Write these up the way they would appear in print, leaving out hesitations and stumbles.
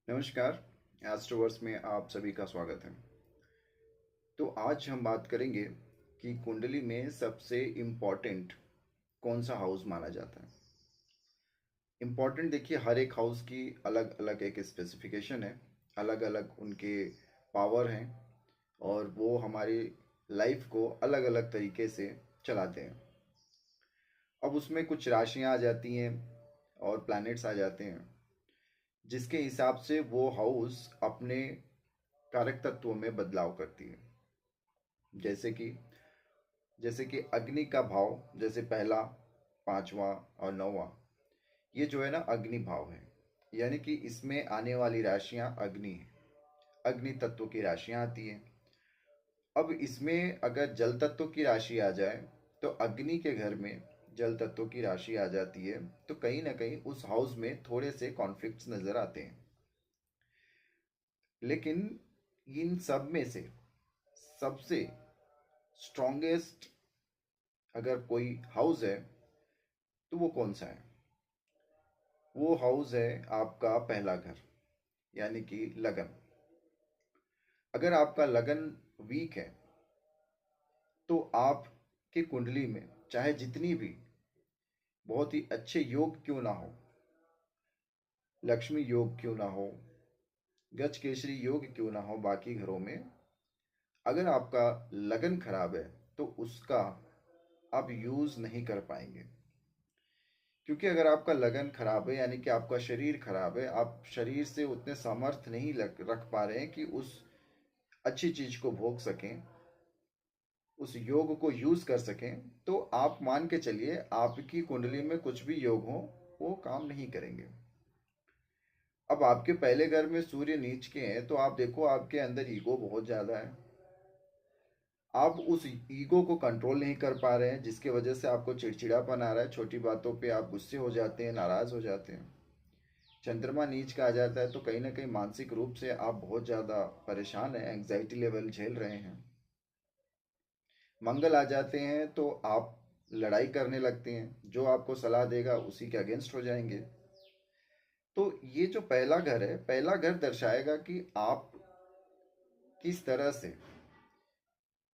नमस्कार। एस्ट्रोवर्स में आप सभी का स्वागत है। तो आज हम बात करेंगे कि कुंडली में सबसे इम्पोर्टेंट कौन सा हाउस माना जाता है। इम्पोर्टेंट देखिए, हर एक हाउस की अलग अलग एक स्पेसिफिकेशन है, अलग अलग उनके पावर हैं और वो हमारी लाइफ को अलग अलग तरीके से चलाते हैं। अब उसमें कुछ राशियां आ जाती हैं और प्लैनेट्स आ जाते हैं, जिसके हिसाब से वो हाउस अपने कारक तत्वों में बदलाव करती है। जैसे कि जैसे कि अग्नि का भाव, जैसे पहला, पांचवा और नौवा, ये जो है ना अग्नि भाव है। यानी कि इसमें आने वाली राशियां अग्नि है, अग्नि तत्व की राशियां आती हैं। अब इसमें अगर जल तत्व की राशि आ जाए तो अग्नि के घर में जल तत्व की राशि आ जाती है, तो कहीं ना कहीं उस हाउस में थोड़े से कॉन्फ्लिक्ट्स नजर आते हैं। लेकिन इन सब में से सबसे स्ट्रॉन्गेस्ट अगर कोई हाउस है तो वो कौन सा है? वो हाउस है आपका पहला घर, यानी कि लगन। अगर आपका लगन वीक है तो आपकी कुंडली में चाहे जितनी भी बहुत ही अच्छे योग क्यों ना हो, लक्ष्मी योग क्यों ना हो, गज केसरी योग क्यों ना हो, बाकी घरों में अगर आपका लगन खराब है तो उसका आप यूज नहीं कर पाएंगे। क्योंकि अगर आपका लगन खराब है यानी कि आपका शरीर खराब है, आप शरीर से उतने सामर्थ्य नहीं रख पा रहे हैं कि उस अच्छी चीज को भोग सकें, उस योग को यूज कर सकें, तो आप मान के चलिए आपकी कुंडली में कुछ भी योग हो वो काम नहीं करेंगे। अब आपके पहले घर में सूर्य नीच के हैं तो आप देखो आपके अंदर ईगो बहुत ज्यादा है। आप उस ईगो को कंट्रोल नहीं कर पा रहे हैं, जिसकी वजह से आपको चिड़चिड़ापन आ रहा है, छोटी बातों पे आप गुस्से हो जाते हैं, नाराज हो जाते हैं। चंद्रमा नीच का आ जाता है तो कहीं ना कहीं मानसिक रूप से आप बहुत ज़्यादा परेशान हैं, एंग्जाइटी लेवल झेल रहे हैं। मंगल आ जाते हैं तो आप लड़ाई करने लगते हैं, जो आपको सलाह देगा उसी के अगेंस्ट हो जाएंगे। तो ये जो पहला घर है, पहला घर दर्शाएगा कि आप किस तरह से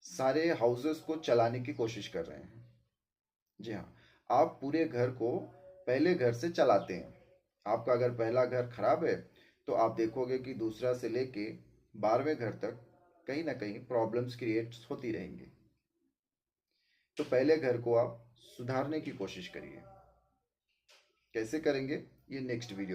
सारे हाउसेस को चलाने की कोशिश कर रहे हैं। जी हाँ, आप पूरे घर को पहले घर से चलाते हैं। आपका अगर पहला घर खराब है तो आप देखोगे कि दूसरा से लेके 12वें घर तक कहीं ना कहीं प्रॉब्लम्स क्रिएट होती रहेंगी। तो पहले घर को आप सुधारने की कोशिश करिए। कैसे करेंगे, ये नेक्स्ट वीडियो